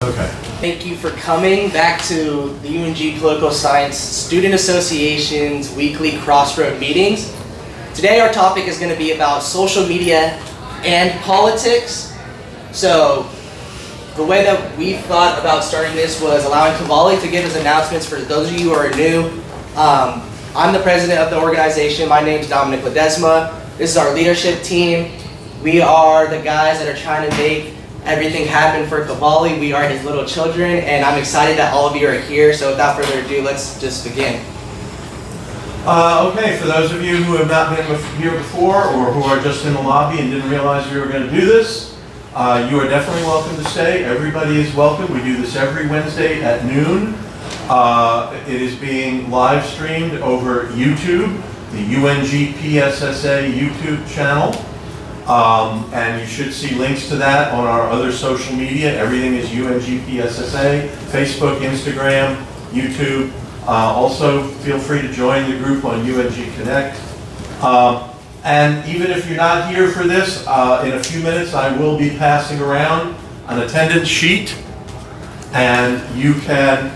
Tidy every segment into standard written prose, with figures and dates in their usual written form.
Okay. Thank you for coming back to the UNG Political Science Student Association's weekly CrossRoads meetings. Today our topic is going to be about social media and politics. So the way that we thought about starting this was allowing Cavalli to give his announcements for those of you who are new. I'm the president of the organization. My name is Dominic Ledesma. This is our leadership team. We are the guys that are trying to make everything happen for Cavalli. We are his little children, and I'm excited that all of you are here. So without further ado, let's just begin. Okay, for those of you who have not been here before or who are just in the lobby and didn't realize we were going to do this, you are definitely welcome to stay. Everybody is welcome. We do this every Wednesday at noon. It is being live streamed over YouTube, the ungPSSA YouTube channel. And you should see links to that on our other social media. Everything is ungPSSA, Facebook, Instagram, YouTube. Also, feel free to join the group on UNG Connect. And even if you're not here for this, in a few minutes I will be passing around an attendance sheet, and you can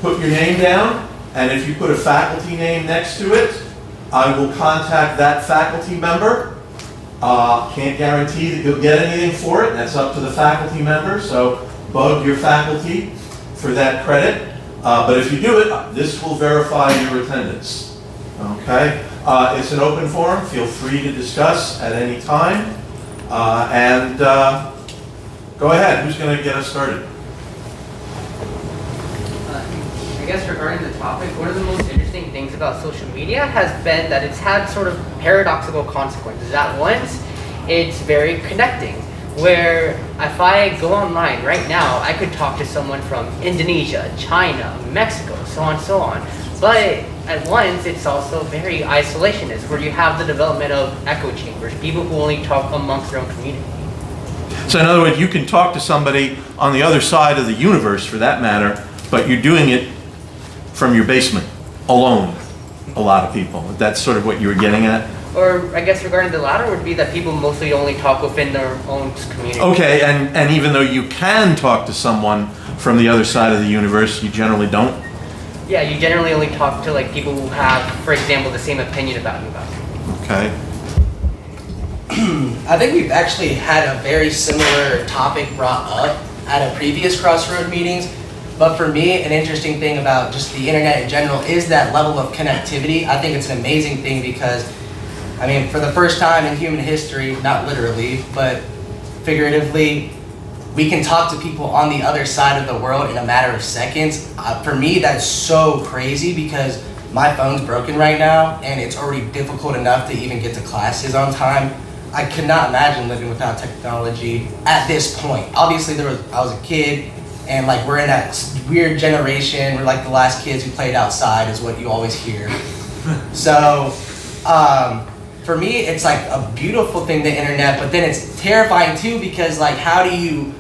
put your name down, and if you put a faculty name next to it, I will contact that faculty member. Can't guarantee that you'll get anything for it. That's up to the faculty member, so bug your faculty for that credit. But if you do it, this will verify your attendance. Okay? It's an open forum. Feel free to discuss at any time. Go ahead. Who's going to get us started? I guess regarding the topic, one of the most interesting things about social media has been that it's had sort of paradoxical consequences. At once, it's very connecting, where if I go online right now, I could talk to someone from Indonesia, China, Mexico, so on and so on. But at once, it's also very isolationist, where you have the development of echo chambers, people who only talk amongst their own community. So in other words, you can talk to somebody on the other side of the universe, for that matter, but you're doing it from your basement, alone, a lot of people. That's sort of what you were getting at? Or I guess regarding the latter would be that people mostly only talk within their own community. Okay, and even though you can talk to someone from the other side of the universe, you generally don't? Yeah, you generally only talk to like people who have, for example, the same opinion about you. Okay. I think we've actually had a very similar topic brought up at a previous CrossRoads meetings. But for me, an interesting thing about just the internet in general is that level of connectivity. I think it's an amazing thing because, I mean, for the first time in human history, not literally, but figuratively, we can talk to people on the other side of the world in a matter of seconds. For me, that's so crazy because my phone's broken right now and it's already difficult enough to even get to classes on time. I could not imagine living without technology at this point. Obviously, I was a kid, and like we're in that weird generation, we're like the last kids who played outside is what you always hear. So for me, it's like a beautiful thing, the internet, but then it's terrifying too because like how do you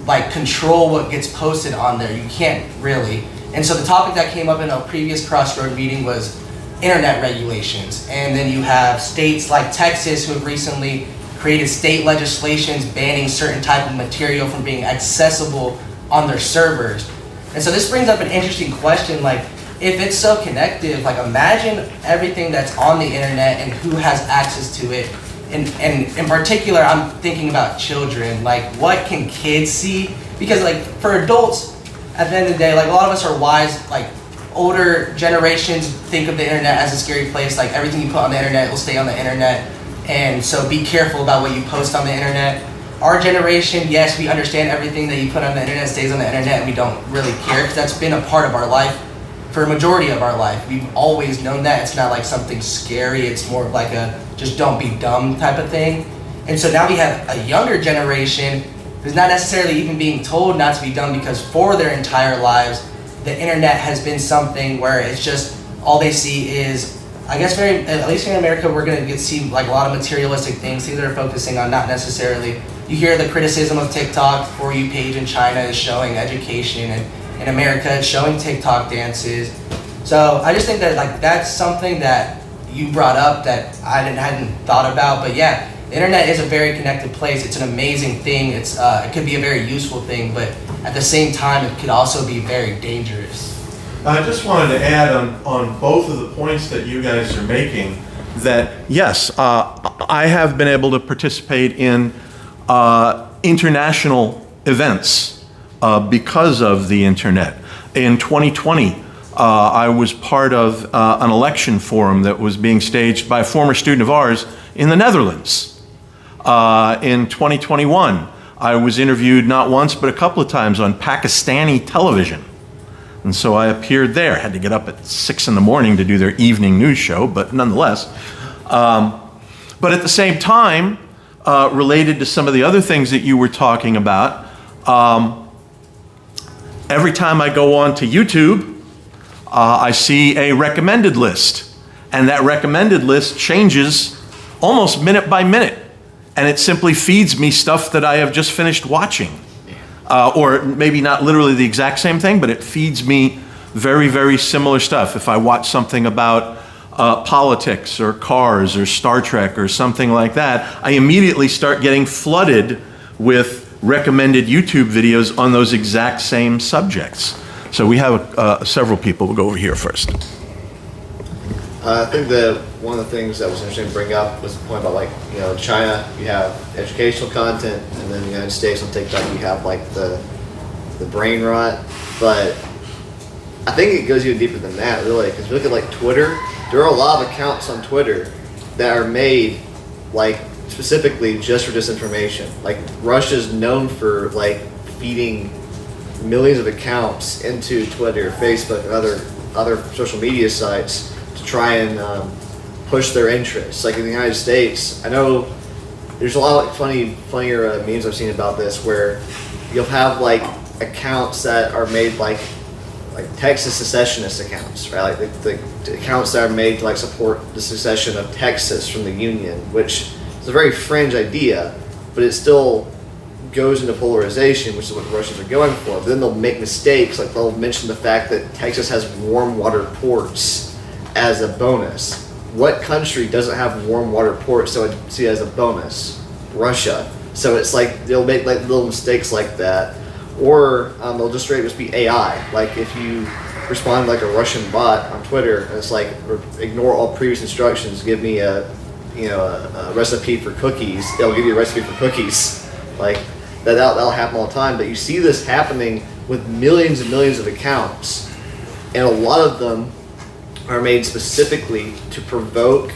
like control what gets posted on there? You can't really. And so the topic that came up in a previous CrossRoads meeting was internet regulations. And then you have states like Texas who have recently created state legislations banning certain type of material from being accessible on their servers. And so this brings up an interesting question, like if it's so connected, like imagine everything that's on the internet and who has access to it. And in particular, I'm thinking about children, like what can kids see? Because like for adults, at the end of the day, like a lot of us are wise, like older generations think of the internet as a scary place, like everything you put on the internet will stay on the internet. And so be careful about what you post on the internet. Our generation, yes, we understand everything that you put on the internet stays on the internet and we don't really care because that's been a part of our life for a majority of our life. We've always known that. It's not like something scary. It's more of like a just don't be dumb type of thing. And so now we have a younger generation who's not necessarily even being told not to be dumb because for their entire lives, the internet has been something where it's just all they see is, I guess at least in America, we're going to see like a lot of materialistic things that are focusing on not necessarily. You hear the criticism of TikTok. For You page in China is showing education, and in America it's showing TikTok dances. So I just think that like that's something that you brought up that I hadn't thought about. But yeah, the internet is a very connected place. It's an amazing thing. It could be a very useful thing, but at the same time, it could also be very dangerous. I just wanted to add on both of the points that you guys are making that, yes, I have been able to participate in international events because of the internet. In 2020, I was part of an election forum that was being staged by a former student of ours in the Netherlands. In 2021, I was interviewed not once but a couple of times on Pakistani television. And so I appeared there. Had to get up at 6 in the morning to do their evening news show, but nonetheless. But at the same time, related to some of the other things that you were talking about, every time I go on to YouTube, I see a recommended list. And that recommended list changes almost minute by minute. And it simply feeds me stuff that I have just finished watching. Or maybe not literally the exact same thing, but it feeds me very, very similar stuff. If I watch something about politics or cars or Star Trek or something like that, I immediately start getting flooded with recommended YouTube videos on those exact same subjects. So we have several people. We'll go over here first. I think that one of the things that was interesting to bring up was the point about, like, you know, China, you have educational content, and then the United States on TikTok, you have like the brain rot. But I think it goes even deeper than that, really, because if you look at like Twitter, there are a lot of accounts on Twitter that are made like specifically just for disinformation. Like Russia's known for like feeding millions of accounts into Twitter, Facebook, and other social media sites to try and push their interests. Like in the United States, I know there's a lot of funnier memes I've seen about this, where you'll have like accounts that are made like Texas secessionist accounts, right? Like the accounts that are made to like support the secession of Texas from the Union, which is a very fringe idea, but it still goes into polarization, which is what the Russians are going for. But then they'll make mistakes, like they'll mention the fact that Texas has warm water ports as a bonus. What country doesn't have warm water ports so I'd see it as a bonus? Russia. So it's like they'll make like little mistakes like that. Or they'll just straight just be AI. Like if you respond like a Russian bot on Twitter, and it's like ignore all previous instructions, give me a recipe for cookies. They'll give you a recipe for cookies. Like that'll happen all the time. But you see this happening with millions and millions of accounts, and a lot of them are made specifically to provoke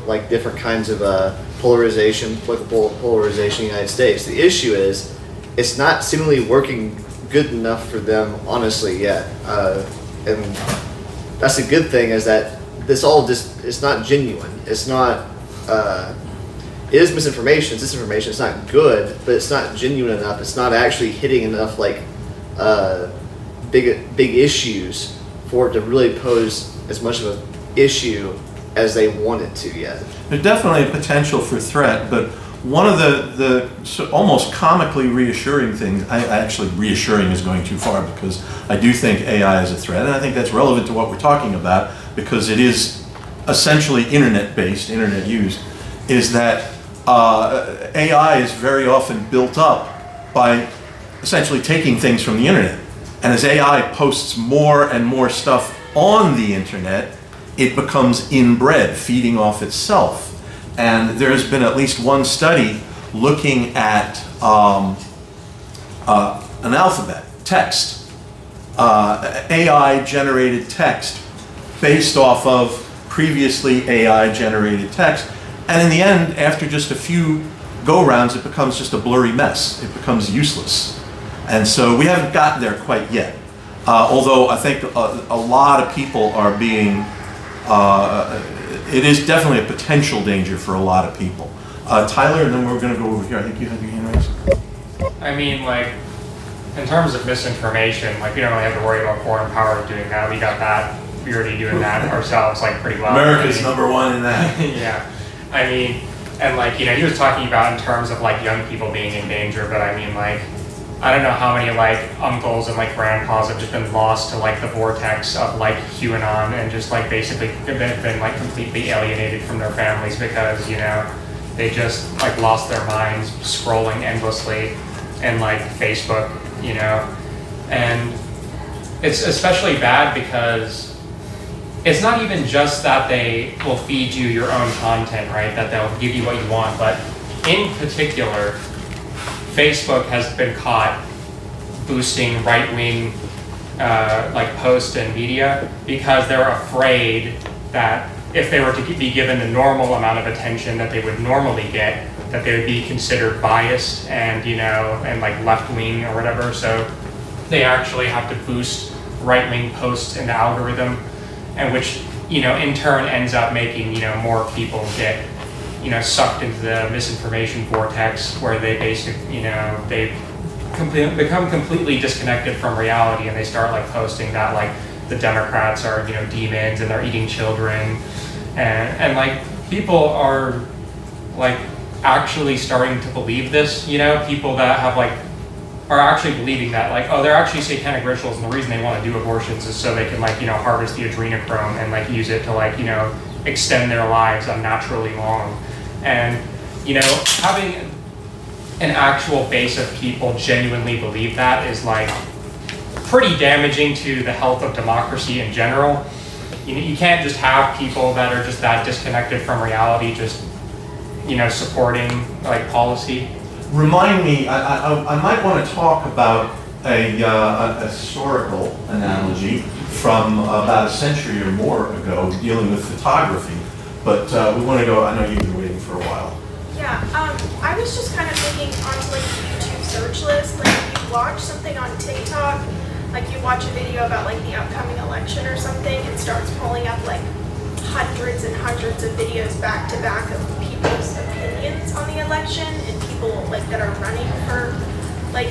like different kinds of polarization, political polarization in the United States. The issue is it's not seemingly working good enough for them, honestly, yet. And that's a good thing, is that this all just, it's not genuine. It's not, it is misinformation, it's disinformation, it's not good, but it's not genuine enough. It's not actually hitting enough like big issues for it to really pose as much of an issue as they want it to yet. There's definitely a potential for threat, but one of the almost comically reassuring things, actually reassuring is going too far, because I do think AI is a threat, and I think that's relevant to what we're talking about, because it is essentially internet-based, internet used, is that AI is very often built up by essentially taking things from the internet. And as AI posts more and more stuff on the internet, it becomes inbred, feeding off itself. And there's been at least one study looking at an alphabet, text, AI-generated text based off of previously AI-generated text. And in the end, after just a few go-rounds, it becomes just a blurry mess. It becomes useless. And so we haven't gotten there quite yet. Although I think a lot of people are being, it is definitely a potential danger for a lot of people. Tyler, and then we're going to go over here. I think you had your hand raised. I mean, like, in terms of misinformation, like, we don't really have to worry about foreign power doing that. We got that. We're already doing that ourselves, like, pretty well. America's number one in that. Yeah. I mean, and like, you know, he was talking about in terms of like young people being in danger, but I mean, like, I don't know how many like uncles and like grandpas have just been lost to like the vortex of like QAnon and just like basically been like completely alienated from their families because, you know, they just like lost their minds scrolling endlessly and like Facebook, you know, and it's especially bad because it's not even just that they will feed you your own content, right? That they'll give you what you want, but in particular, Facebook has been caught boosting right-wing like posts and media because they're afraid that if they were to be given the normal amount of attention that they would normally get, that they would be considered biased and, you know, and like left-wing or whatever. So they actually have to boost right-wing posts in the algorithm, and which, you know, in turn ends up making, you know, more people get, you know, sucked into the misinformation vortex where they basically, you know, they become completely disconnected from reality, and they start like posting that like the Democrats are, you know, demons and they're eating children, and like people are like actually starting to believe this, you know, people that have like are actually believing that like, oh, they're actually satanic rituals, and the reason they want to do abortions is so they can like, you know, harvest the adrenochrome and like use it to like, you know, extend their lives unnaturally long. And, you know, having an actual base of people genuinely believe that is like pretty damaging to the health of democracy in general. You can't just have people that are just that disconnected from reality just, you know, supporting like policy. Remind me, I might want to talk about a historical analogy from about a century or more ago dealing with photography, but we want to go, I know you've been waiting for a while. Yeah, I was just kind of thinking onto like the YouTube search list, like if you watch something on TikTok, like you watch a video about like the upcoming election or something, it starts pulling up like hundreds and hundreds of videos back to back of people's opinions on the election and people like that are running for like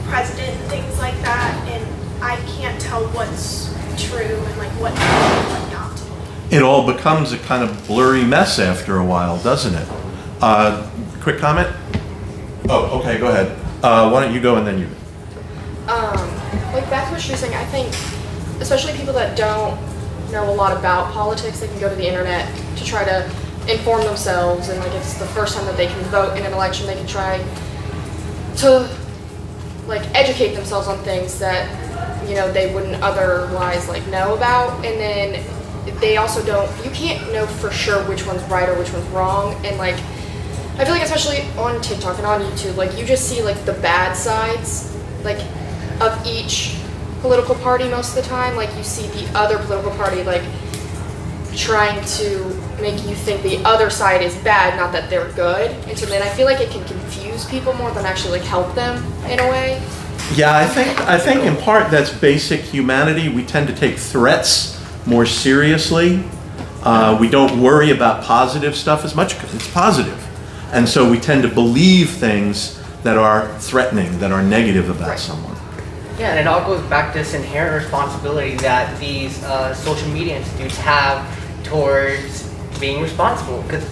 president and things like that, and I can't tell what's true and like what not. It all becomes a kind of blurry mess after a while, doesn't it? Quick comment? Oh, okay, go ahead. Why don't you go and then you. Like back to what she was saying, I think especially people that don't know a lot about politics, they can go to the internet to try to inform themselves, and like it's the first time that they can vote in an election, they can try to like educate themselves on things that, you know, they wouldn't otherwise like know about. And then they also you can't know for sure which one's right or which one's wrong, and like I feel like especially on TikTok and on YouTube, like you just see like the bad sides like of each political party most of the time. Like you see the other political party like trying to make you think the other side is bad, not that they're good. And so then I feel like it can confuse people more than actually like help them in a way. Yeah, I think in part that's basic humanity. We tend to take threats more seriously. We don't worry about positive stuff as much because it's positive. And so we tend to believe things that are threatening, that are negative about someone. Yeah, and it all goes back to this inherent responsibility that these social media institutes have towards being responsible. Because,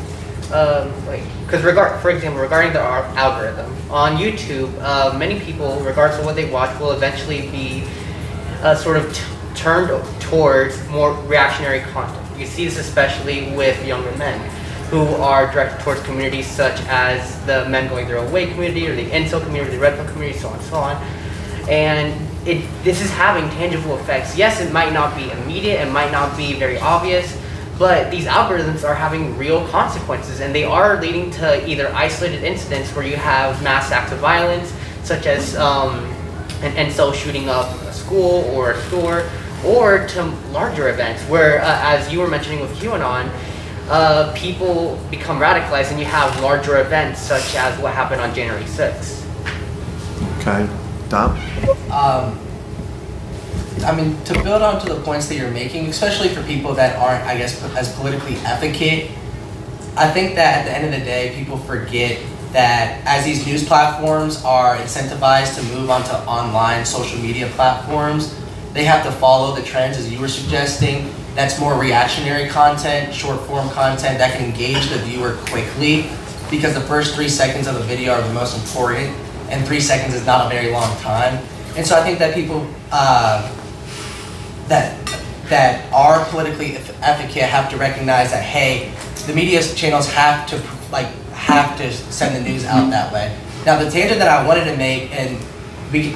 for example, regarding the algorithm on YouTube, many people, regardless of what they watch, will eventually be sort of turned towards more reactionary content. You see this especially with younger men who are directed towards communities such as the men going their own way community, or the incel community, the red pill community, so on and so on. And this is having tangible effects. Yes, it might not be immediate, it might not be very obvious, but these algorithms are having real consequences, and they are leading to either isolated incidents where you have mass acts of violence, such as an incel shooting up a school or a store, or to larger events where, as you were mentioning with QAnon, people become radicalized, and you have larger events such as what happened on January 6th. Okay, Dom? I mean, to build on to the points that you're making, especially for people that aren't, I guess, as politically advocate, I think that at the end of the day, people forget that as these news platforms are incentivized to move onto online social media platforms, they have to follow the trends, as you were suggesting. That's more reactionary content, short form content that can engage the viewer quickly, because the first 3 seconds of the video are the most important, and 3 seconds is not a very long time. And so I think that people that are politically advocate have to recognize that, hey, the media channels have to send the news out that way. Now, the tangent that I wanted to make, and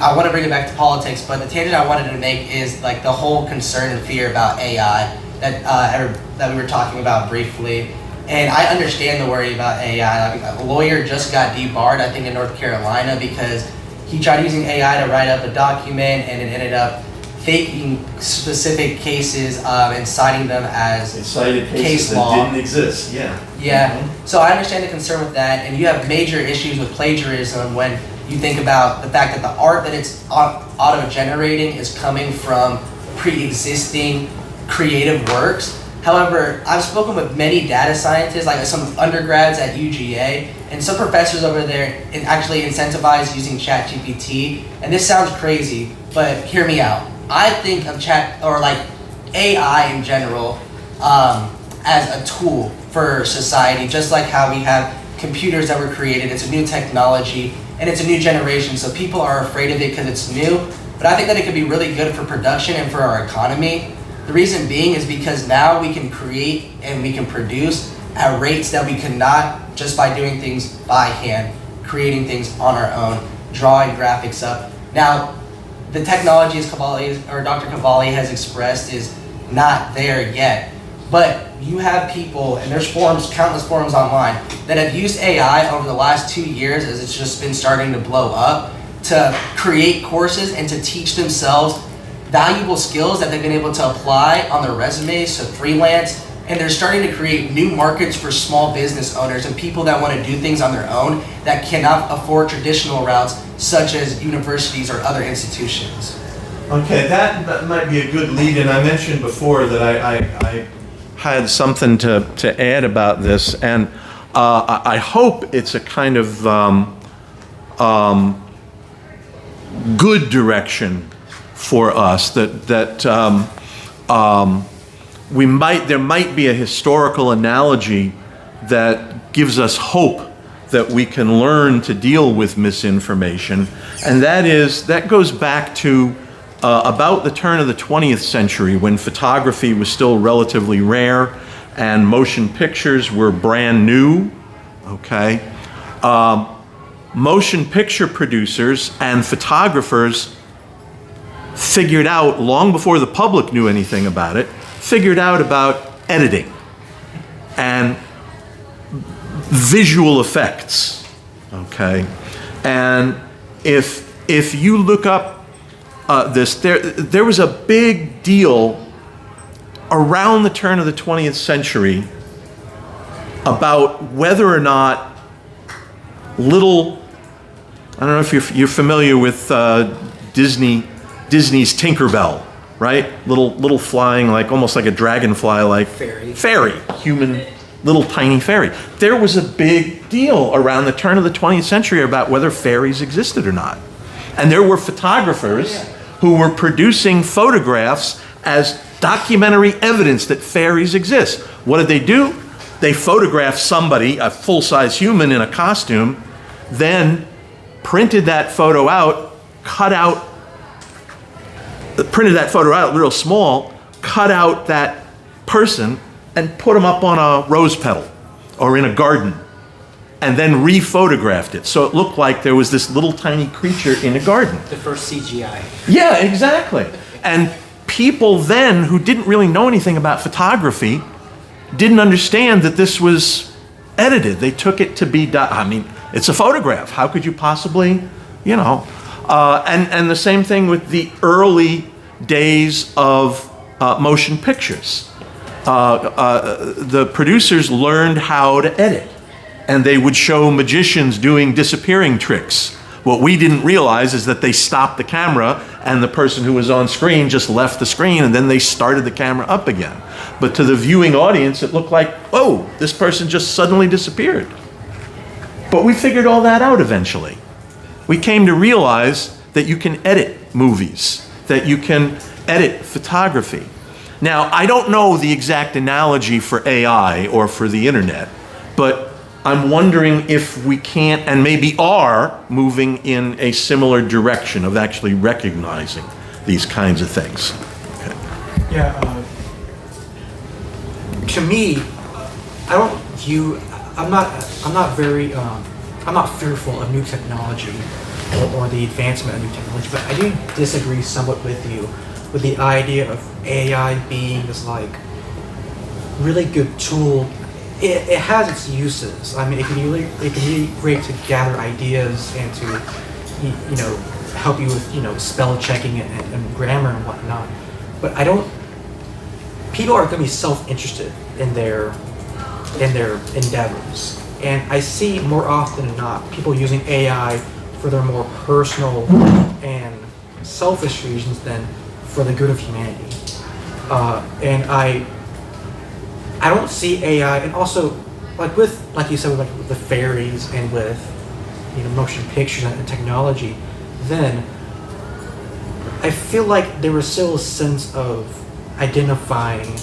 I want to bring it back to politics, but the tangent I wanted to make is like the whole concern and fear about AI that we were talking about briefly. And I understand the worry about AI. A lawyer just got debarred, I think, in North Carolina because he tried using AI to write up a document, and it ended up faking specific cases and citing them as They cited case cases law. that didn't exist, yeah. Yeah, so I understand the concern with that, and you have major issues with plagiarism when you think about the fact that the art that it's auto-generating is coming from pre-existing creative works. However, I've spoken with many data scientists, like some undergrads at UGA, and some professors over there actually incentivize using ChatGPT. And this sounds crazy, but hear me out. I think of AI in general as a tool for society, just like how we have computers that were created. It's a new technology and it's a new generation, so people are afraid of it because it's new. But I think that it could be really good for production and for our economy. The reason being is because now we can create and we can produce at rates that we could not just by doing things by hand, creating things on our own, drawing graphics up. Now, the technology, as Dr. Cavalli has expressed, is not there yet. But you have people, and there's countless forums online, that have used AI over the last 2 years as it's just been starting to blow up to create courses and to teach themselves valuable skills that they've been able to apply on their resumes to freelance. And they're starting to create new markets for small business owners and people that want to do things on their own that cannot afford traditional routes such as universities or other institutions. Okay, that might be a good lead, and I mentioned before that I had something to add about this, and I hope it's a kind of good direction for us, that there might be a historical analogy that gives us hope that we can learn to deal with misinformation, and that goes back to about the turn of the 20th century, when photography was still relatively rare and motion pictures were brand new. Okay, motion picture producers and photographers figured out, long before the public knew anything about it, figured out about editing and visual effects. Okay, and if you look up there was a big deal around the turn of the 20th century about whether or not I don't know if you're familiar with Disney's Tinkerbell, right? Little flying, like almost like a dragonfly, like fairy, human, little tiny fairy. There was a big deal around the turn of the 20th century about whether fairies existed or not. And there were photographers who were producing photographs as documentary evidence that fairies exist. What did they do? They photographed somebody, a full-size human in a costume, then printed that photo out, printed that photo out real small, cut out that person, and put them up on a rose petal or in a garden, and then re-photographed it. So it looked like there was this little tiny creature in a garden. The first CGI. Yeah, exactly. And people then who didn't really know anything about photography didn't understand that this was edited. They took it to be, it's a photograph. How could you possibly, and the same thing with the early days of motion pictures. The producers learned how to edit, and they would show magicians doing disappearing tricks. What we didn't realize is that they stopped the camera and the person who was on screen just left the screen, and then they started the camera up again. But to the viewing audience, it looked like, oh, this person just suddenly disappeared. But we figured all that out eventually. We came to realize that you can edit movies, that you can edit photography. Now, I don't know the exact analogy for AI or for the internet, but I'm wondering if we can't, and maybe are, moving in a similar direction of actually recognizing these kinds of things. Okay. Yeah. To me, I'm not very I'm not fearful of new technology or the advancement of new technology, but I do disagree somewhat with you with the idea of AI being this like really good tool. It has its uses. I mean, it can be great to gather ideas and to, you know, help you with, spell checking and grammar and whatnot. But I don't. People are going to be self-interested in their endeavors, and I see more often than not people using AI for their more personal and selfish reasons than for the good of humanity. And I don't see AI, and also like you said, with the fairies and with motion pictures and technology, then I feel like there was still a sense of identifying.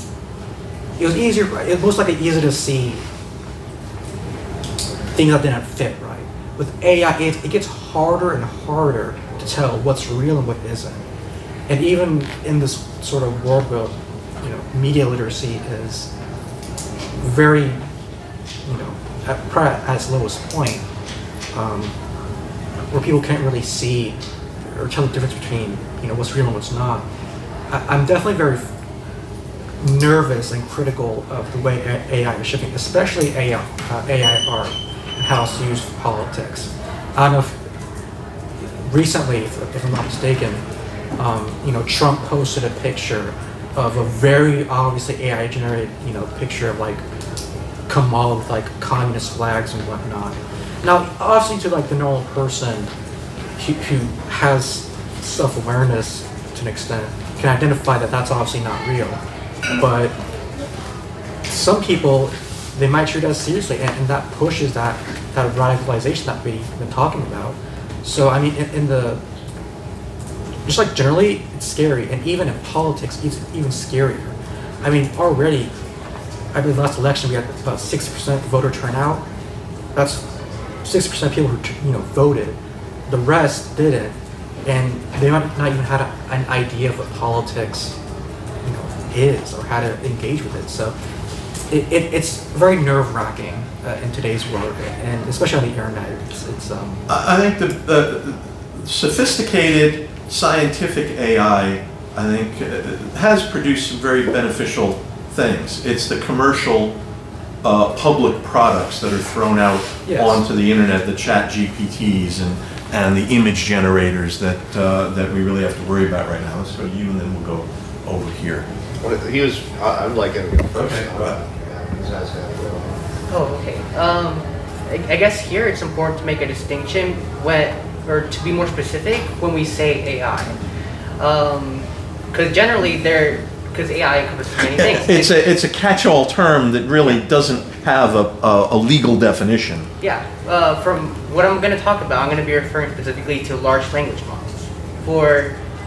It was easier. It was most likely easier to see things that didn't fit right. With AI, it gets harder and harder to tell what's real and what isn't. And even in this sort of world where media literacy is very, probably at its lowest point, where people can't really see or tell the difference between what's real and what's not. I'm definitely very nervous and critical of the way AI is shifting, especially AI art and how it's used for politics. I don't know if recently, if I'm not mistaken, Trump posted a picture of a very obviously AI generated, picture of like Kamala with like communist flags and whatnot. Now, obviously, to like the normal person who has self-awareness to an extent, can identify that that's obviously not real. But some people, they might treat us seriously, and that pushes that radicalization that we've been talking about. So I mean, in the just like generally, it's scary, and even in politics, it's even scarier. I mean, already, I believe last election we had about 60% voter turnout. That's 60% of people who voted. The rest didn't, and they might not even had an idea of what politics is or how to engage with it. So it's very nerve-wracking in today's world, and especially on the internet. It's I think the sophisticated scientific AI, I think, has produced some very beneficial things. It's the commercial public products that are thrown out onto the internet, the chat GPTs and the image generators that we really have to worry about right now. So you and then we'll go over here. I'd like him to go first. Okay, go ahead. Oh, okay. I guess here it's important to make a distinction or to be more specific when we say AI. Because generally because AI covers many things. It's a catch-all term that really doesn't have a legal definition. Yeah, from what I'm going to talk about, I'm going to be referring specifically to large language models.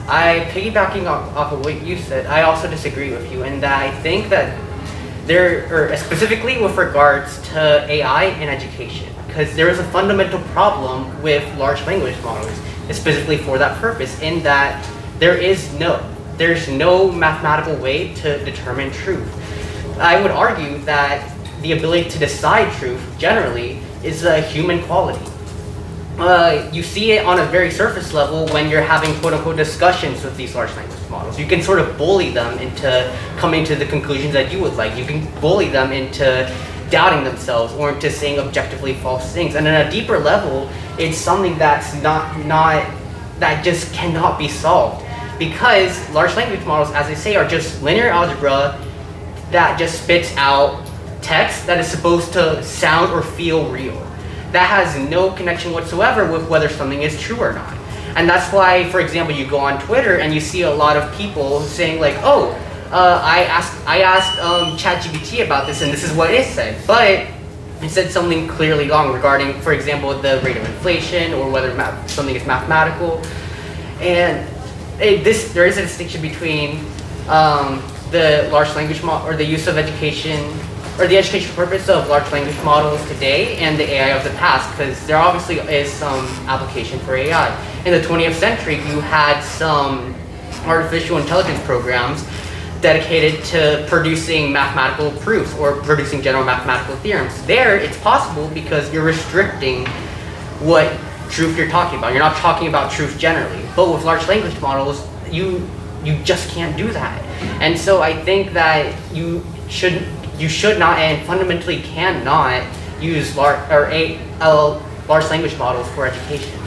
Piggybacking off of what you said, I also disagree with you in that I think that specifically with regards to AI in education, because there is a fundamental problem with large language models, specifically for that purpose, in that there's no mathematical way to determine truth. I would argue that the ability to decide truth generally is a human quality. You see it on a very surface level when you're having quote-unquote discussions with these large language models. You can sort of bully them into coming to the conclusions that you would like. You can bully them into doubting themselves or into saying objectively false things. And on a deeper level, it's something that's that just cannot be solved. Because large language models, as I say, are just linear algebra that just spits out text that is supposed to sound or feel real. That has no connection whatsoever with whether something is true or not. And that's why, for example, you go on Twitter and you see a lot of people saying like, I asked ChatGPT about this and this is what it said. But it said something clearly wrong regarding, for example, the rate of inflation or whether something is mathematical. And there is a distinction between the large language model or the use of education or the educational purpose of large language models today and the AI of the past, because there obviously is some application for AI. In the 20th century, you had some artificial intelligence programs dedicated to producing mathematical proofs or producing general mathematical theorems. There, it's possible because you're restricting what truth you're talking about. You're not talking about truth generally. But with large language models, you just can't do that. And so I think that you should not and fundamentally cannot use large language models for education.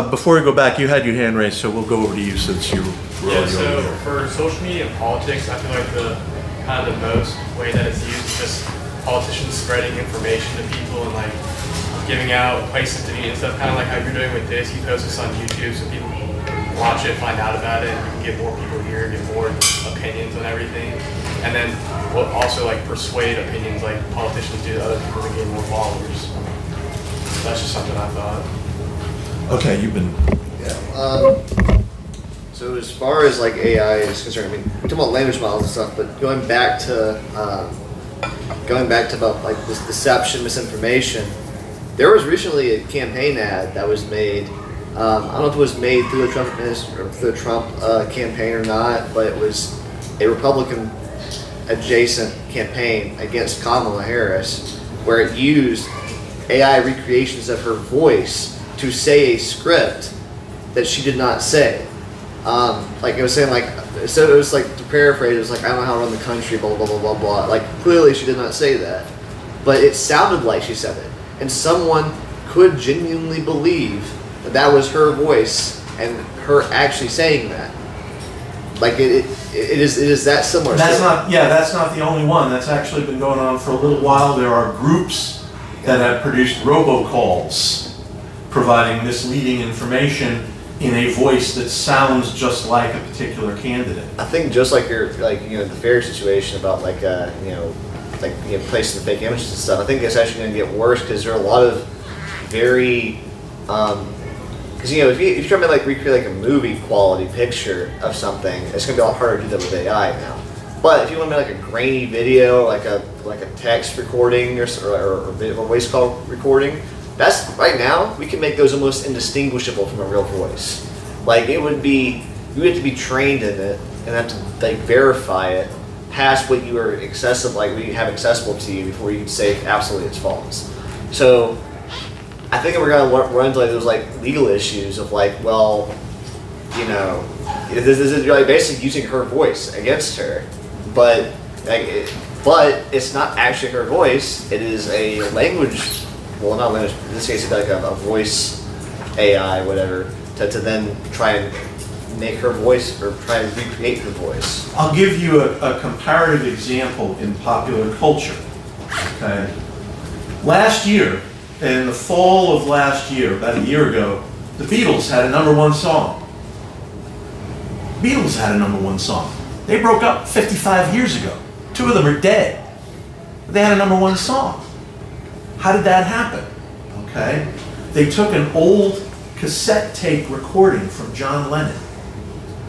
Before we go back, you had your hand raised, so we'll go over to you since you were Yeah, already so over there. for social media and politics, I feel like the kind of the most way that it's used is just politicians spreading information to people and like giving out places to meet and stuff, kind of like how you're doing with this. You post this on YouTube so people can watch it, find out about it, and you can get more people here, get more opinions on everything. And then we'll also like persuade opinions like politicians do to other people to gain more followers. So that's just something I thought. Okay, you've been. Yeah. So as far as like AI is concerned, I mean, we're talking about language models and stuff, but going back to about like this deception, misinformation, there was recently a campaign ad that was made. I don't know if it was made through the Trump campaign or not, but it was a Republican adjacent campaign against Kamala Harris, where it used AI recreations of her voice to say a script that she did not say. Like it was saying, like, so it was like, to paraphrase, it was like, I don't know how to run the country, blah, blah, blah, blah, blah. Like, clearly she did not say that, but it sounded like she said it. And someone could genuinely believe that that was her voice and her actually saying that. Like, it is that similar. That's not the only one. That's actually been going on for a little while. There are groups that have produced robocalls providing misleading information in a voice that sounds just like a particular candidate. I think just like the fair situation about placing the fake images and stuff, I think it's actually going to get worse because there are a lot of very, because if you're trying to like recreate like a movie quality picture of something, it's going to be a lot harder to do that with AI now. But if you want to make like a grainy video, like a text recording or a voice call recording, that's right now we can make those almost indistinguishable from a real voice. Like you would have to be trained in it and have to like verify it past what you are we have accessible to you before you can say absolutely it's false. So I think we're gonna run into like those like legal issues of like, well, this is like basically using her voice against her, but it's not actually her voice. It is a language. Well, not language. In this case, it's like a voice AI, whatever, to then try and make her voice or try and recreate her voice. I'll give you a comparative example in popular culture. Okay, last year, in the fall of last year, about a year ago, the Beatles had a #1 song. Beatles had a #1 song. They broke up 55 years ago. 2 of them are dead. They had a #1 song. How did that happen? Okay, they took an old cassette tape recording from John Lennon.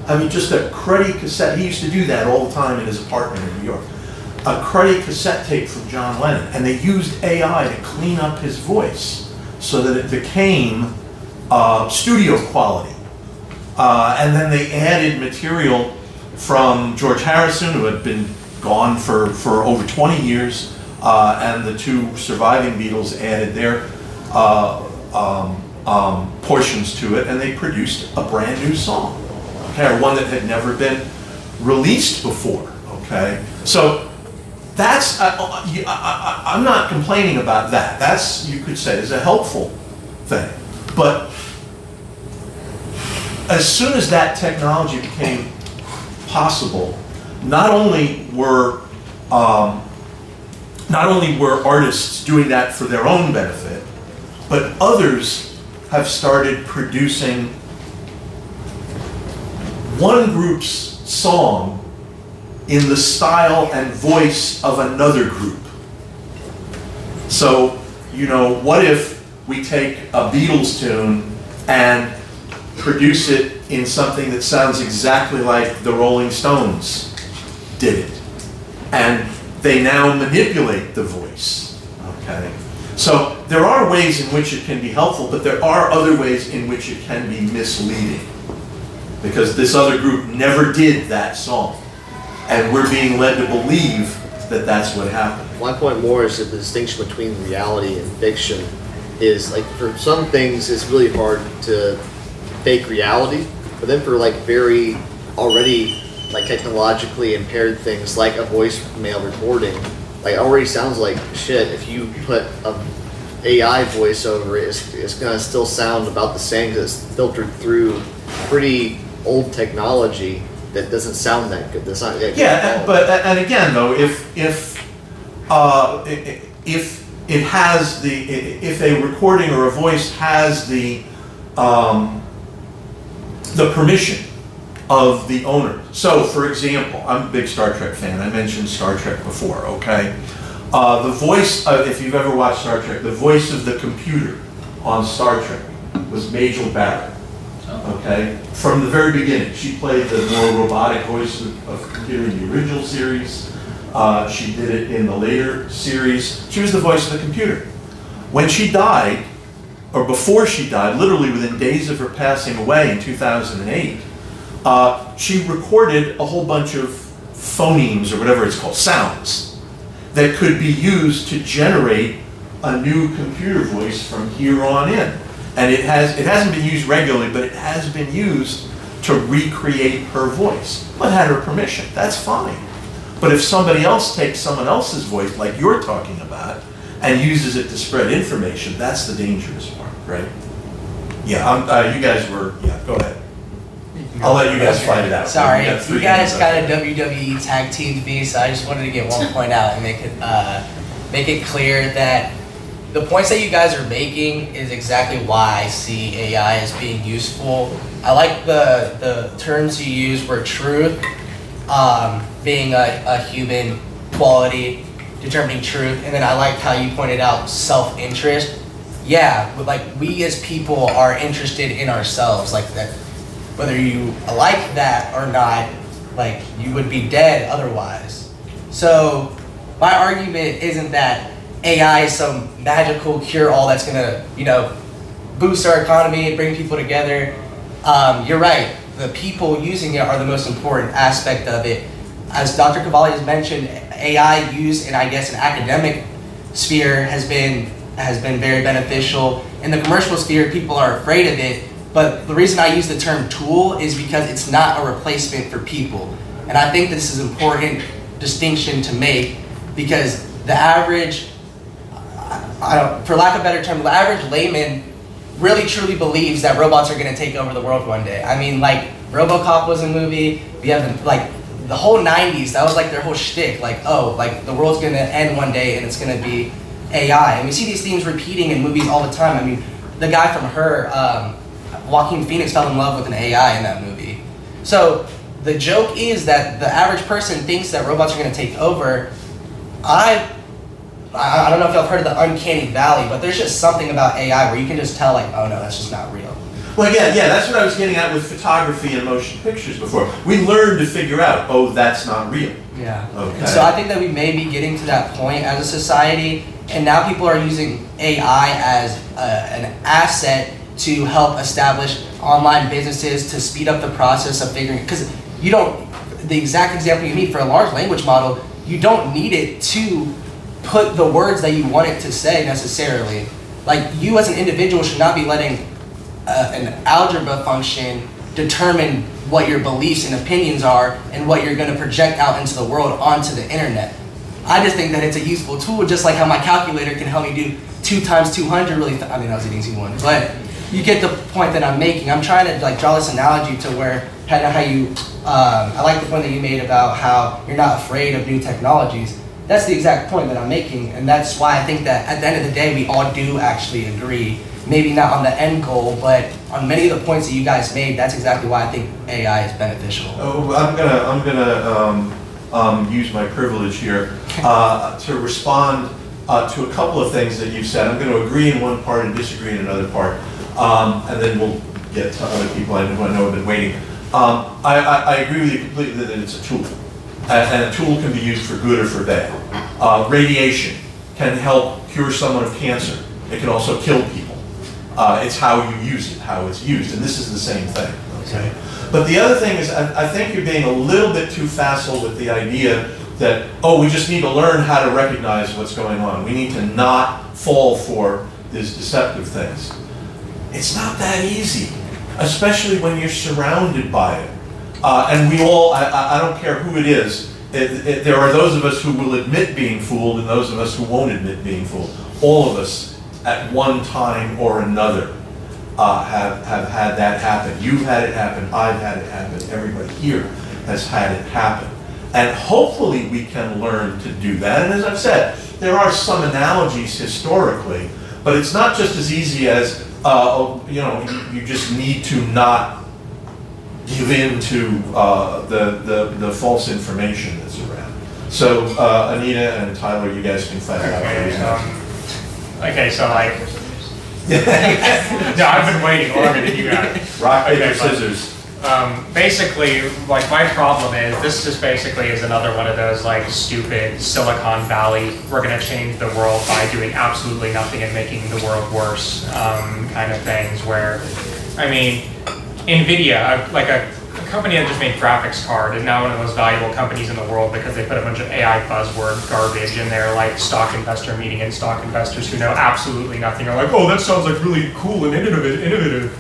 I mean, just a cruddy cassette. He used to do that all the time in his apartment in New York. A cruddy cassette tape from John Lennon, and they used AI to clean up his voice so that it became studio quality. And then they added material from George Harrison, who had been gone for over 20 years, and the 2 surviving Beatles added their portions to it, and they produced a brand new song, okay, or one that had never been released before, okay? So that's, I'm not complaining about that. That's, you could say, is a helpful thing. But as soon as that technology became possible, not only were artists doing that for their own benefit, but others have started producing one group's song in the style and voice of another group. So, what if we take a Beatles tune and produce it in something that sounds exactly like the Rolling Stones did it? And they now manipulate the voice, okay? So there are ways in which it can be helpful, but there are other ways in which it can be misleading, because this other group never did that song, and we're being led to believe that that's what happened. My point more is that the distinction between reality and fiction is like for some things it's really hard to fake reality, but then for like very already like technologically impaired things like a voicemail recording, like it already sounds like shit. If you put a AI voice over it, it's gonna still sound about the same because it's filtered through pretty old technology that doesn't sound that good. That's not that good Yeah, at all. but and again though, if it has if a recording or a voice has the permission of the owner. So, for example, I'm a big Star Trek fan. I mentioned Star Trek before. Okay, the voice, if you've ever watched Star Trek, the voice of the computer on Star Trek was Majel Barrett. Okay, from the very beginning, she played the more robotic voice of the computer in the original series. She did it in the later series. She was the voice of the computer. When she died, or before she died, literally within days of her passing away in 2008, she recorded a whole bunch of phonemes, or whatever it's called, sounds, that could be used to generate a new computer voice from here on in. And it hasn't been used regularly, but it has been used to recreate her voice. But had her permission, that's fine. But if somebody else takes someone else's voice, like you're talking about, and uses it to spread information, that's the dangerous part, right? Yeah, you guys were, yeah, go ahead. I'll let you guys fight it out. Sorry, got 3 you guys minutes kind up. of WWE tag teamed me, so I just wanted to get one point out and make it clear that the points that you guys are making is exactly why I see AI as being useful. I like the terms you used were truth, being a human quality, determining truth, and then I liked how you pointed out self-interest. Yeah, but like we as people are interested in ourselves, like that. Whether you like that or not, like you would be dead otherwise. So my argument isn't that AI is some magical cure-all that's gonna, boost our economy and bring people together. You're right. The people using it are the most important aspect of it. As Dr. Cavalli has mentioned, AI used in, I guess, an academic sphere has been very beneficial. In the commercial sphere, people are afraid of it. But the reason I use the term tool is because it's not a replacement for people. And I think this is an important distinction to make because the average, for lack of a better term, the average layman really truly believes that robots are gonna take over the world one day. I mean, like, RoboCop was a movie, we have the whole 90s, that was like their whole shtick, the world's gonna end one day and it's gonna be AI. And we see these themes repeating in movies all the time. I mean, the guy from Her, Joaquin Phoenix fell in love with an AI in that movie. So the joke is that the average person thinks that robots are going to take over. I don't know if y'all have heard of the uncanny valley, but there's just something about AI where you can just tell, oh no, that's just not real. Well, yeah, that's what I was getting at with photography and motion pictures before. We learned to figure out, that's not real. Yeah. Okay. And so I think that we may be getting to that point as a society, and now people are using AI as an asset to help establish online businesses, to speed up the process of figuring, because the exact example you need for a large language model, you don't need it to put the words that you want it to say necessarily. Like, you as an individual should not be letting an algebra function determine what your beliefs and opinions are and what you're going to project out into the world onto the internet. I just think that it's a useful tool, just like how my calculator can help me do 2 times 200 really I mean, that was an easy one, but you get the point that I'm making. I'm trying to draw this analogy to where how you, I like the point that you made about how you're not afraid of new technologies. That's the exact point that I'm making, and that's why I think that at the end of the day, we all do actually agree. Maybe not on the end goal, but on many of the points that you guys made, that's exactly why I think AI is beneficial. Oh, I'm gonna use my privilege here to respond to a couple of things that you've said. I'm going to agree in one part and disagree in another part, and then we'll get to other people I know have been waiting. I agree with you completely that it's a tool, and a tool can be used for good or for bad. Radiation can help cure someone of cancer. It can also kill people. It's how you use it, how it's used, and this is the same thing. Okay. But the other thing is, I think you're being a little bit too facile with the idea that, we just need to learn how to recognize what's going on. We need to not fall for is deceptive things. It's not that easy, especially when you're surrounded by it. And we all, I don't care who it is, there are those of us who will admit being fooled and those of us who won't admit being fooled. All of us, at one time or another, have had that happen. You've had it happen, I've had it happen, everybody here has had it happen. And hopefully we can learn to do that. And as I've said, there are some analogies historically, but it's not just as easy as, you just need to not give in to the false information that's around. So Anita and Tyler, you guys can find out. Okay, so like, no, I've been waiting longer than you guys. Rock, paper, Okay, scissors. Basically, like my problem is, this just basically is another one of those like stupid Silicon Valley, we're gonna change the world by doing absolutely nothing and making the world worse kind of things where, I mean, NVIDIA, like a company that just made graphics card is now one of the most valuable companies in the world because they put a bunch of AI buzzword garbage in their like stock investor meeting, and stock investors who know absolutely nothing are like, oh, that sounds like really cool and innovative,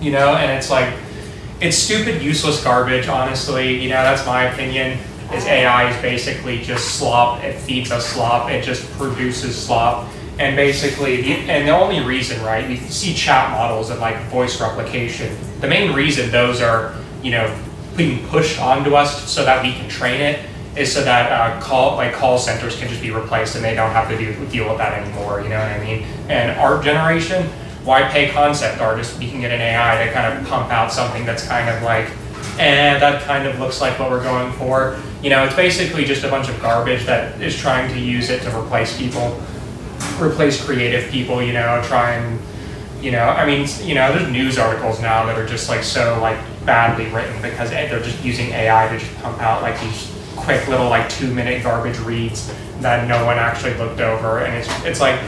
you know, and it's like, it's stupid, useless garbage, honestly. You know, that's my opinion, is AI is basically just slop. It feeds us slop. It just produces slop. And basically, the only reason, right, we see chat models and like voice replication. The main reason those are, you know, being pushed onto us so that we can train it is so that call centers can just be replaced and they don't have to deal with that anymore, you know what I mean? And art generation, why pay concept artists? We can get an AI to kind of pump out something that's kind of like, that kind of looks like what we're going for. You know, it's basically just a bunch of garbage that is trying to use it to replace people, replace creative people, you know, try and, you know, I mean, you know, there's news articles now that are just like so like badly written because they're just using AI to just pump out like these quick little like 2-minute garbage reads that no one actually looked over. And it's like,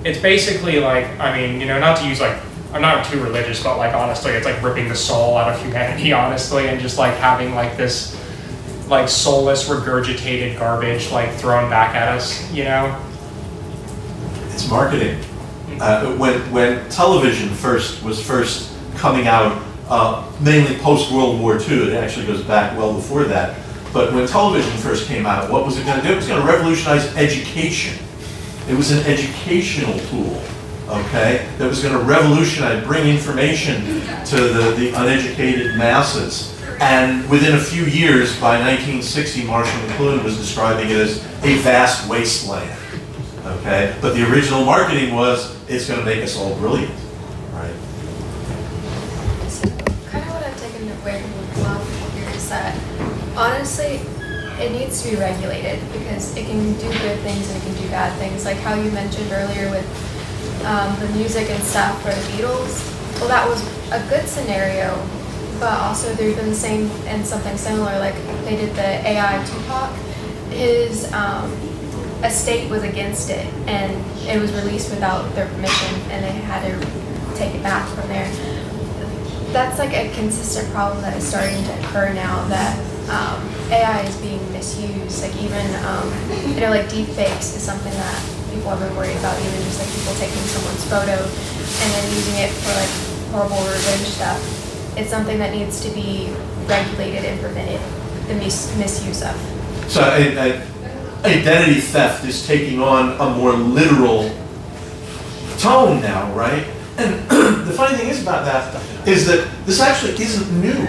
it's basically like, I mean, you know, not to use like, I'm not too religious, but like honestly, it's like ripping the soul out of humanity, honestly, and just like having like this like soulless regurgitated garbage like thrown back at us, you know? It's marketing. When television was first coming out, mainly post-World War II, it actually goes back well before that, but when television first came out, what was it going to do? It was going to revolutionize education. It was an educational tool, okay, that was going to revolutionize, bring information to the uneducated masses. And within a few years, by 1960, Marshall McLuhan was describing it as a vast wasteland, okay? But the original marketing was, it's going to make us all brilliant, right? So, kind of what I've taken away from a lot of people here is that, honestly, it needs to be regulated because it can do good things and it can do bad things. Like how you mentioned earlier with the music and stuff for the Beatles. Well, that was a good scenario, but also there's been the same and something similar. Like they did the AI Tupac. His estate was against it, and it was released without their permission, and they had to take it back from there. That's like a consistent problem that is starting to occur now that AI is being misused. Like even, you know, like deep fakes is something that people have been worried about, even just like people taking someone's photo and then using it for like horrible revenge stuff. It's something that needs to be regulated and prevented, the misuse of. So identity theft is taking on a more literal tone now, right? And the funny thing is about that is that this actually isn't new.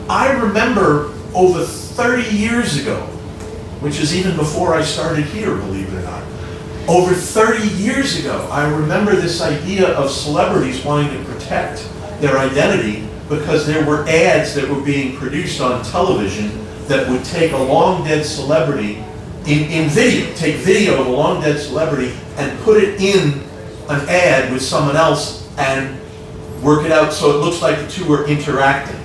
I remember over 30 years ago, which is even before I started here, believe it or not, over 30 years ago, I remember this idea of celebrities wanting to protect their identity because there were ads that were being produced on television that would take a long dead celebrity in video, take video of a long dead celebrity and put it in an ad with someone else and work it out so it looks like the two are interacting.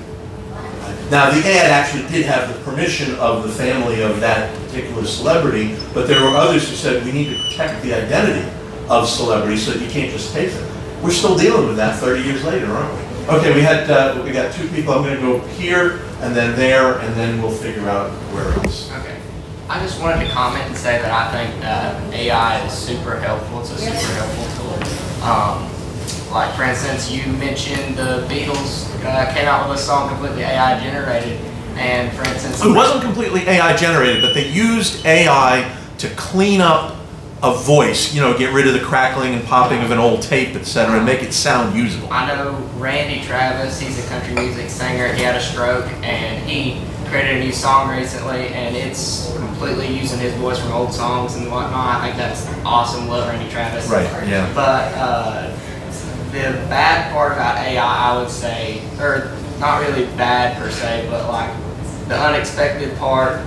Now the ad actually did have the permission of the family of that particular celebrity, but there were others who said we need to protect the identity of celebrities so that you can't just take them. We're still dealing with that 30 years later, aren't we? Okay, we got two people. I'm going to go here and then there, and then we'll figure out where else. Okay. I just wanted to comment and say that I think AI is super helpful. It's a super helpful tool. Like for instance, you mentioned the Beatles came out with a song completely AI generated, and for instance, It wasn't completely AI generated, but they used AI to clean up a voice, get rid of the crackling and popping of an old tape, etc., and make it sound usable. I know Randy Travis, he's a country music singer. He had a stroke and he created a new song recently, and it's completely using his voice from old songs and whatnot. I think that's awesome. Love Randy Travis. Right, yeah. But the bad part about AI, I would say, or not really bad per se, but like the unexpected part,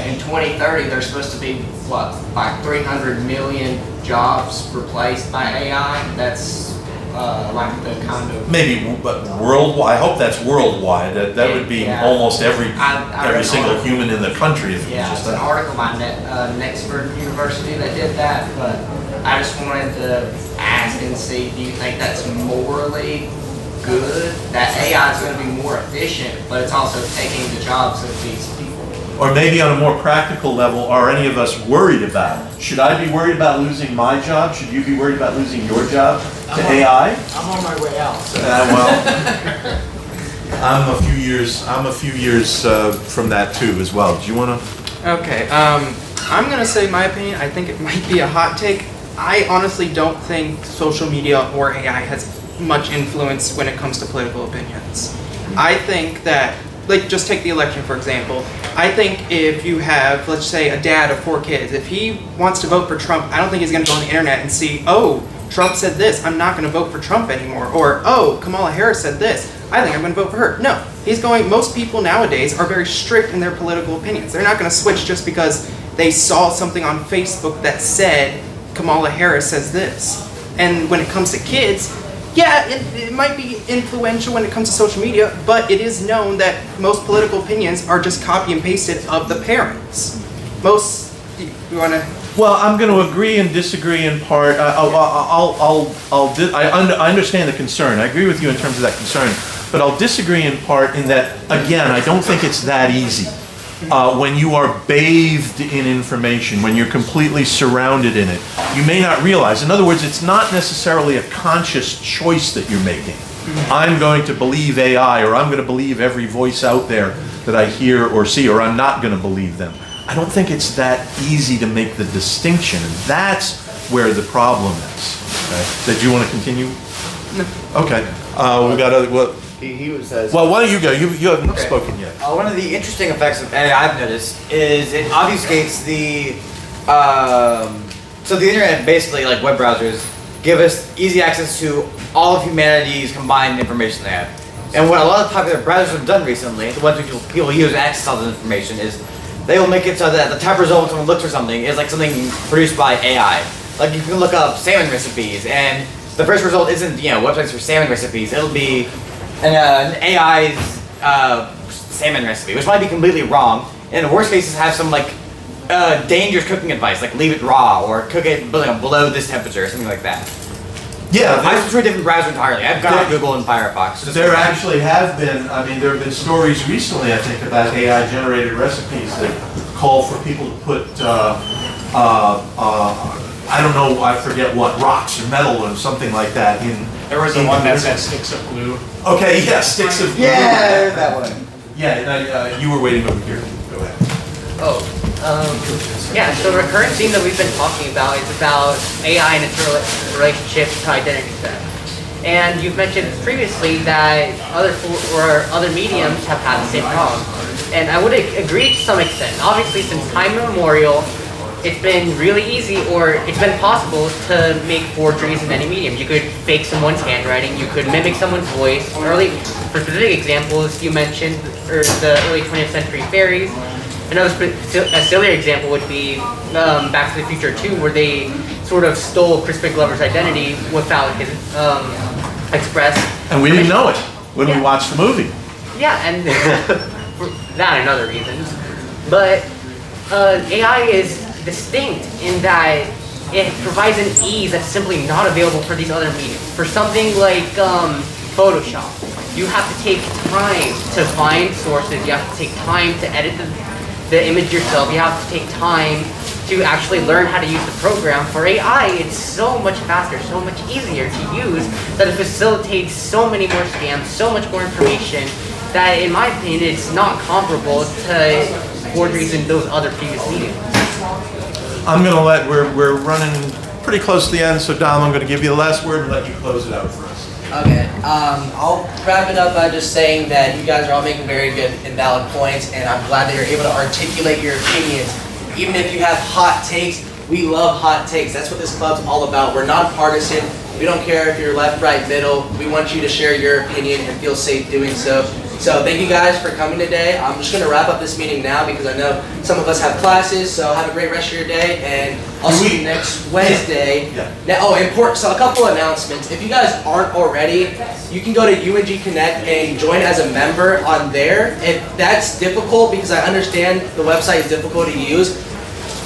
in 2030, there's supposed to be, like 300 million jobs replaced by AI. That's like the kind of... Maybe, but worldwide. I hope that's worldwide. That would be Yeah. almost every read single an article. human in the country if it was Yeah, just it's an that. article by Nexford University that did that, but I just wanted to ask and see, do you think that's morally good? That AI is going to be more efficient, but it's also taking the jobs of these people. Or maybe on a more practical level, are any of us worried about it? Should I be worried about losing my job? Should you be worried about losing your job to AI? I'm on my way out. So. Well, I'm a few years from that too as well. Do you want to? Okay, I'm gonna say my opinion. I think it might be a hot take. I honestly don't think social media or AI has much influence when it comes to political opinions. I think that, like, just take the election for example. I think if you have, let's say, a dad of 4 kids, if he wants to vote for Trump, I don't think he's gonna go on the internet and see, oh, Trump said this, I'm not gonna vote for Trump anymore. Or, oh, Kamala Harris said this, I think I'm gonna vote for her. No, most people nowadays are very strict in their political opinions. They're not gonna switch just because they saw something on Facebook that said, Kamala Harris says this. And when it comes to kids, yeah, it might be influential when it comes to social media, but it is known that most political opinions are just copy and pasted of the parents. You wanna? Well, I'm going to agree and disagree in part. I understand the concern. I agree with you in terms of that concern, but I'll disagree in part in that, again, I don't think it's that easy. When you are bathed in information, when you're completely surrounded in it, you may not realize. In other words, it's not necessarily a conscious choice that you're making. I'm going to believe AI, or I'm going to believe every voice out there that I hear or see, or I'm not going to believe them. I don't think it's that easy to make the distinction, and that's where the problem is. Okay. Did you want to continue? No. Okay. We got other. He says. Well, why don't you go? You haven't spoken yet. One of the interesting effects of AI I've noticed is it obfuscates the. So the internet, basically, like web browsers, give us easy access to all of humanity's combined information they have. And what a lot of popular browsers have done recently, the ones people use to access all this information, is they will make it so that the top result when someone looks for something is like something produced by AI. Like you can look up salmon recipes, and the first result isn't websites for salmon recipes. It'll be an AI's salmon recipe, which might be completely wrong. And in the worst cases, have some like dangerous cooking advice, like leave it raw or cook it below this temperature or something like that. Yeah, I switched to a different browser entirely. I've got Google and Firefox. There actually have been, there have been stories recently, I think, about AI-generated recipes that call for people to put, I don't know, I forget what, rocks or metal or something like that in. There was the one that said sticks of glue. Okay, yeah, sticks of glue. Yeah, that one. Yeah, you were waiting over here. Go ahead. Yeah, so the recurrent theme that we've been talking about is about AI and its relationship to identity theft. And you've mentioned previously that other mediums have had the same problem. And I would agree to some extent. Obviously, since time immemorial, it's been really easy, or it's been possible to make forgeries in any medium. You could fake someone's handwriting, you could mimic someone's voice. For specific examples, you mentioned the early 20th century fairies. Another a sillier example would be Back to the Future 2, where they sort of stole Crispin Glover's identity without his express. And we didn't know it when we watched the movie. Yeah, and for that and other reasons. But AI is distinct in that it provides an ease that's simply not available for these other mediums. For something like Photoshop, you have to take time to find sources, you have to take time to edit the image yourself. You have to take time to actually learn how to use the program. For AI, it's so much faster, so much easier to use that it facilitates so many more scams, so much more information that, in my opinion, it's not comparable to forgeries in those other previous meetings. I'm gonna we're running pretty close to the end, so Dom, I'm gonna give you the last word and let you close it out for us. Okay, I'll wrap it up by just saying that you guys are all making very good and valid points, and I'm glad that you're able to articulate your opinions. Even if you have hot takes, we love hot takes. That's what this club's all about. We're nonpartisan. We don't care if you're left, right, middle. We want you to share your opinion and feel safe doing so. So thank you guys for coming today. I'm just going to wrap up this meeting now because I know some of us have classes, so have a great rest of your day, and I'll see you next Wednesday. Yeah. Now, important, so a couple announcements. If you guys aren't already, you can go to UNG Connect and join as a member on there. If that's difficult, because I understand the website is difficult to use,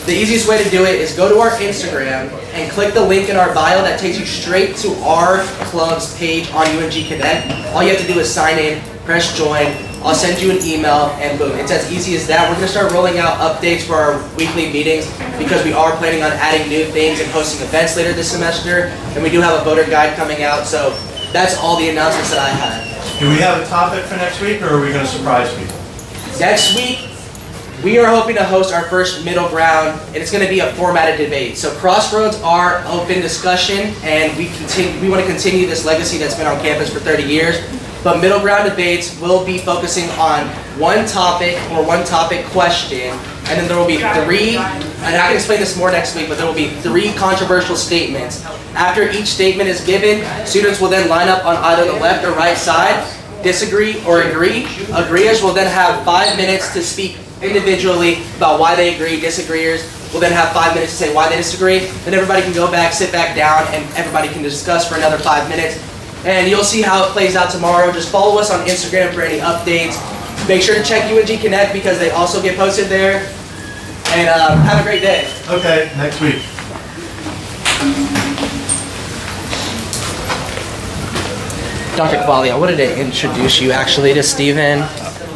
the easiest way to do it is go to our Instagram and click the link in our bio that takes you straight to our club's page on UNG Connect. All you have to do is sign in, press join, I'll send you an email, and boom, it's as easy as that. We're gonna start rolling out updates for our weekly meetings because we are planning on adding new things and hosting events later this semester, and we do have a voter guide coming out, so that's all the announcements that I had. Do we have a topic for next week, or are we gonna surprise people? Next week, we are hoping to host our first middle ground, and it's going to be a formatted debate. So CrossRoads are open discussion, and we want to continue this legacy that's been on campus for 30 years. But middle ground debates will be focusing on one topic or one topic question, and then there will be three, and I can explain this more next week, but there will be three controversial statements. After each statement is given, students will then line up on either the left or right side, disagree or agree. Agreeers will then have 5 minutes to speak individually about why they agree. Disagreeers will then have 5 minutes to say why they disagree. Then everybody can go back, sit back down, and everybody can discuss for another 5 minutes. And you'll see how it plays out tomorrow. Just follow us on Instagram for any updates. Make sure to check UNG Connect because they also get posted there. And have a great day. Okay, next week. Dr. Cavalli, I wanted to introduce you actually to Steven.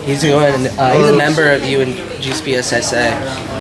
He's a member of UNG PSSA.